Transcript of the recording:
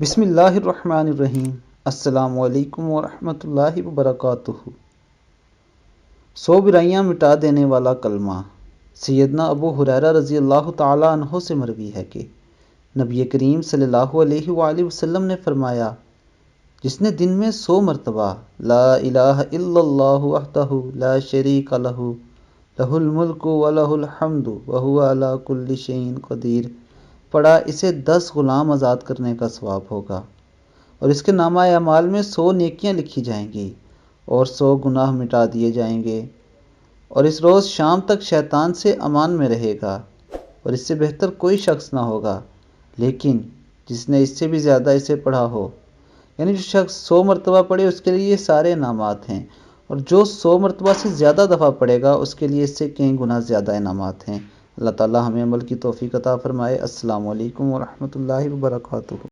बिस्मिल्लाहिर्रहमानिर्रहीम। अस्सलामु अलैकुम वरहमतुल्लाहि वबरकातुहू। 100 बुराइयाँ मिटा देने वाला कलमा। सैयदना अबू हुरैरा रज़ी अल्लाह ताला अन्हो से मरवी है कि नबी करीम सल्लल्लाहु अलैहि वसल्लम ने फरमाया, जिसने दिन में 100 मरतबा ला इलाहा इल्लल्लाहु वहदहु ला शरीका लहू लहुल मुल्कु व लहुल हम्दु व हुवा अला कुल्लि शैइन क़दीर पढ़ा, इसे 10 गुलाम आज़ाद करने का सवाब होगा और इसके नामा अमाल में 100 नेकियां लिखी जाएंगी और 100 गुनाह मिटा दिए जाएंगे। और इस रोज़ शाम तक शैतान से अमान में रहेगा और इससे बेहतर कोई शख्स ना होगा। लेकिन जिसने इससे भी ज़्यादा इसे पढ़ा हो, यानी जो शख्स 100 मरतबा पढ़े उसके लिए ये सारे इनामात हैं, और जो 100 मरतबा से ज़्यादा दफ़ा पढ़ेगा उसके लिए इससे कई गुना ज़्यादा इनामात हैं। अल्लाह ताला हमें अमल की तौफीक अता फ़रमाए। अस्सलामु अलैकुम वरहमतुल्लाहि वबरकातुहू।